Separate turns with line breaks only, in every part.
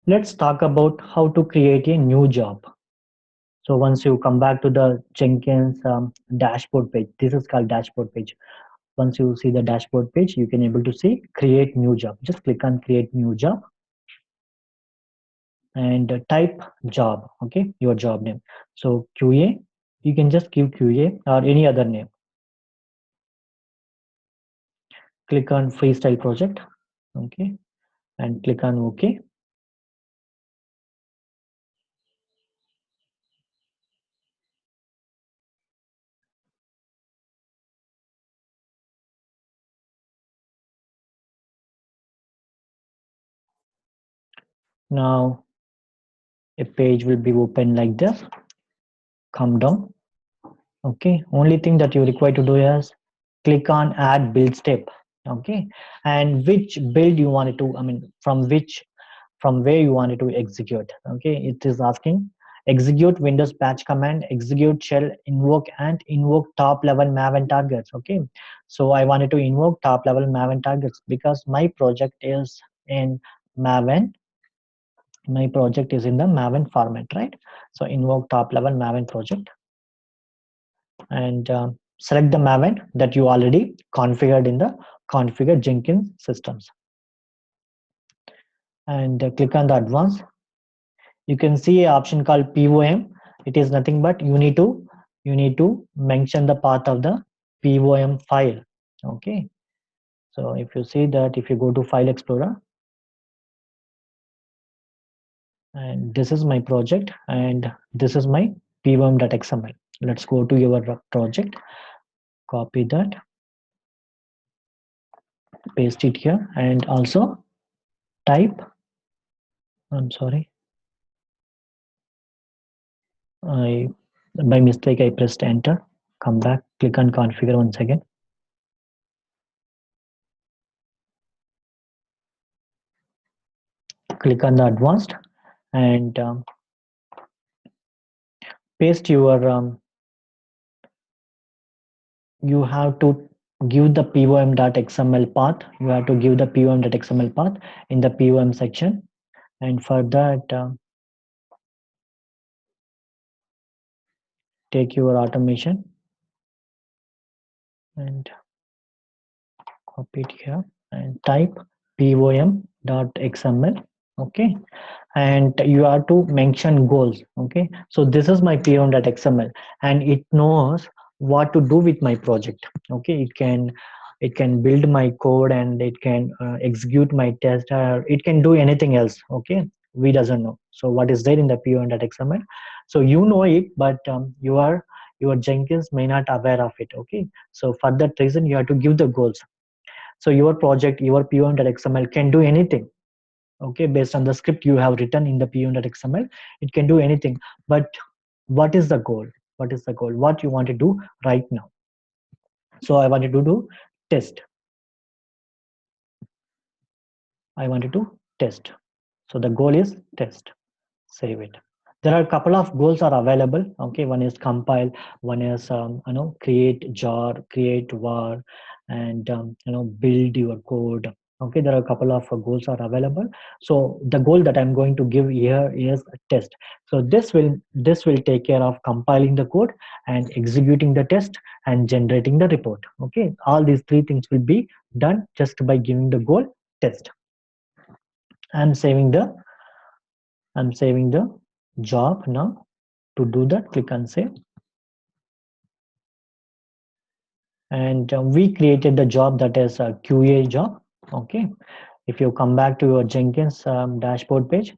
Let's talk about how to create a new job. So once you come back to the Jenkins dashboard page, this is called dashboard page. Once you see the dashboard page, you can able to see create new job. Just click on create new job and type job. Okay, your job name. So QA, you can just give QA or any other name. Click on freestyle project. Okay, and click on OK. Now a page will be open like this. Come down. Okay, only thing that you require to do is click on add build step. Okay, and which build you wanted to, I mean, from where you wanted to execute. Okay, it is asking execute Windows patch command, execute shell, invoke, and invoke top level maven targets. Okay, so I wanted to invoke top level maven targets because my project is in maven. My project is in the maven format, right? So invoke top level maven project and select the maven that you already configured in the configure Jenkins systems and click on the advanced. You can see an option called POM. It is nothing but you need to mention the path of the POM file. Okay, so if you see that, if you go to file explorer, and this is my project and this is my pom.xml. Let's go to your project, copy that, paste it here, and also type, I'm sorry, I by mistake I pressed enter. Come back, click on configure once again. Click on the advanced and paste your you have to give the pom.xml path. You have to give the pom.xml path in the pom section, and for that take your automation and copy it here and type pom.xml. Okay, and you have to mention goals. Okay, so this is my pom.xml and it knows what to do with my project. Okay, it can build my code and it can execute my test, or it can do anything else. Okay, we doesn't know so what is there in the pom.xml. So you know it, but your Jenkins may not aware of it. Okay, so for that reason you have to give the goals. So your project, your pom.xml can do anything. Okay, based on the script you have written in the pom.xml, it can do anything. But what is the goal? What is the goal? What you want to do right now? So I wanted to do test. I wanted to test. So the goal is test. Save it. There are a couple of goals are available. Okay, one is compile, one is create jar, create var, and build your code. Okay, there are a couple of goals are available. So the goal that I'm going to give here is test. So this will take care of compiling the code and executing the test and generating the report. Okay, all these three things will be done just by giving the goal test. i'm saving the I'm saving the job now. To do that, click on save. And we created the job that is a QA job. Okay. If you come back to your Jenkins dashboard page,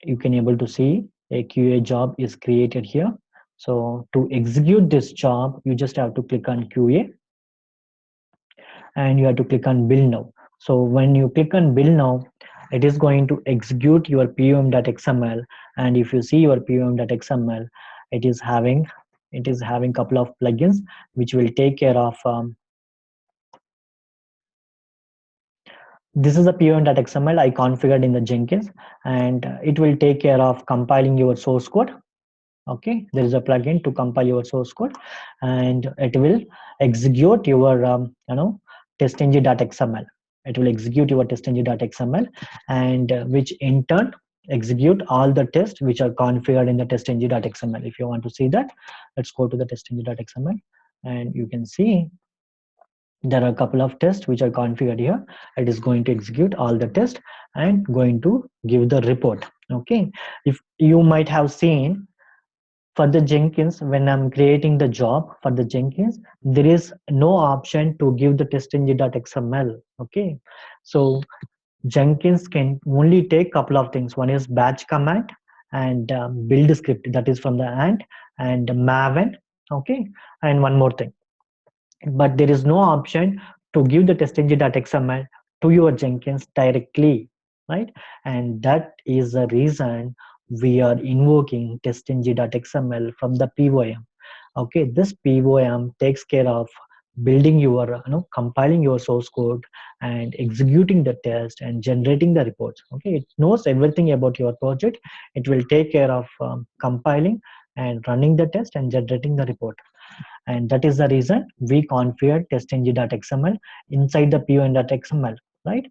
you can able to see a QA job is created here. So to execute this job, you just have to click on QA and you have to click on build now. So when you click on build now, it is going to execute your pom.xml. And if you see your pom.xml, it is having couple of plugins which will take care of this is a pom.xml I configured in the Jenkins, and it will take care of compiling your source code. Okay, there is a plugin to compile your source code and it will execute your testng.xml. It will execute your testng.xml, and which in turn execute all the tests which are configured in the testng.xml. If you want to see that, let's go to the testng.xml, and you can see there are a couple of tests which are configured here. It is going to execute all the tests and going to give the report. Okay, if you might have seen, for the Jenkins, when I'm creating the job for the Jenkins, there is no option to give the testng.xml. Okay, so Jenkins can only take couple of things. One is batch command and build script, that is from the ant, and Maven. Okay, and one more thing, but there is no option to give the testng.xml to your Jenkins directly, right? And that is the reason we are invoking testng.xml from the POM. Okay, this POM takes care of building your, compiling your source code and executing the test and generating the reports. Okay, it knows everything about your project. It will take care of compiling and running the test and generating the report. And that is the reason we configured testng.xml inside the pon.xml, right?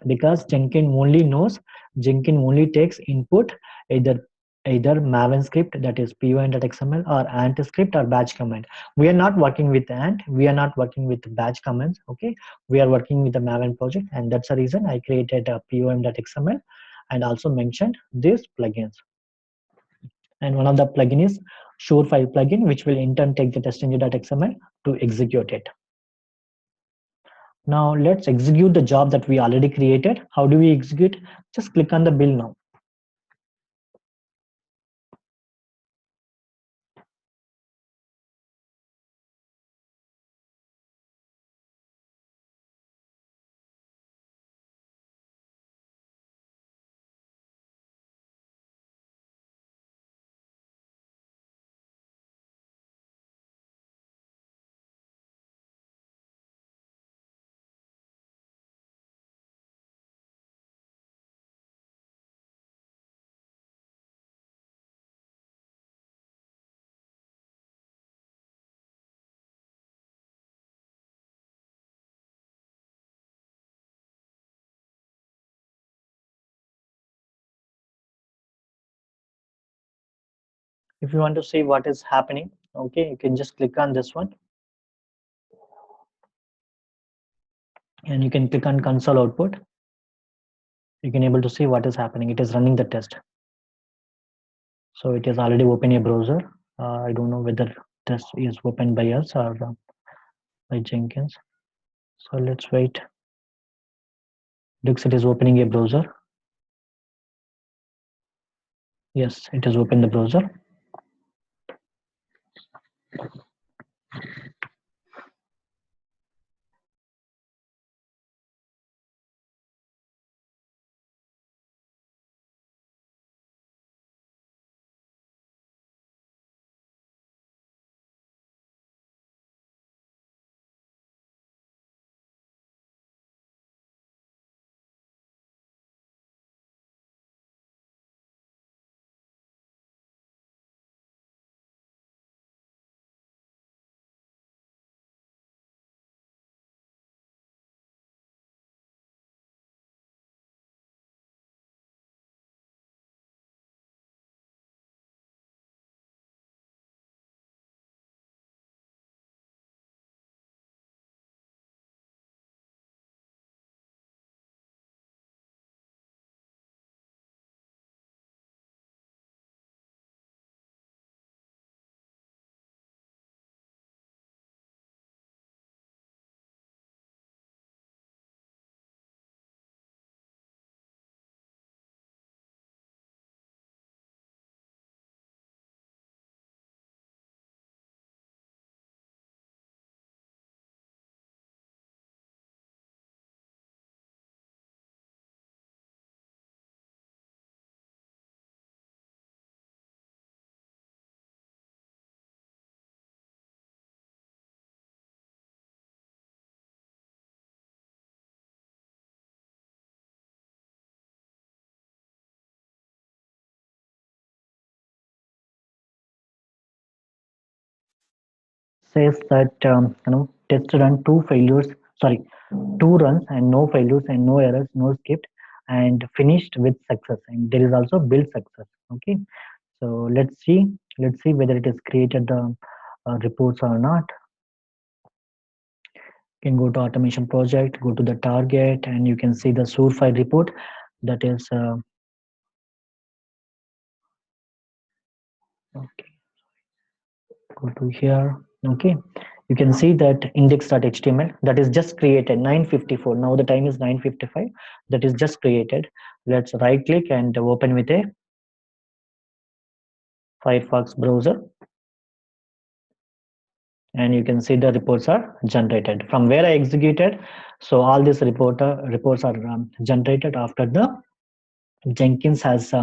Because Jenkins only takes input, either Maven script, that is pon.xml, or ant script or batch command. We are not working with ant, we are not working with batch commands. Okay, we are working with the Maven project, and that's the reason I created a pom.xml and also mentioned these plugins. And one of the plugin is Surefile plugin, which will in turn take the testng.xml to execute it. Now let's execute the job that we already created. How do we execute? Just click on the build now. If you want to see what is happening, okay, you can just click on this one, and you can click on console output. You can able to see what is happening. It is running the test. So it is already open a browser. I don't know whether test is opened by us or by Jenkins. So let's wait. Looks it is opening a browser. Yes, it has opened the browser. Says that test run two failures, sorry, two runs and no failures and no errors, no skipped, and finished with success, and there is also build success. Okay, so let's see whether it is created the reports or not. You can go to automation project, go to the target, and you can see the source file report. That is okay, go to here. Okay, you can see that index.html that is just created 9:54. Now the time is 9:55. That is just created. Let's right click and open with a Firefox browser, and you can see the reports are generated from where I executed. So all these reports are generated after the Jenkins has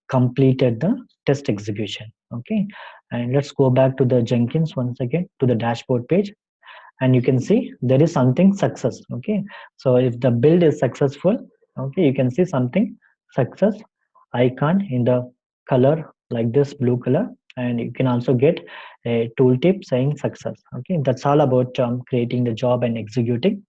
completed the test execution. Okay, and let's go back to the Jenkins once again to the dashboard page, and you can see there is something success. Okay, so if the build is successful, okay, you can see something success icon in the color like this blue color, and you can also get a tooltip saying success. Okay, that's all about creating the job and executing.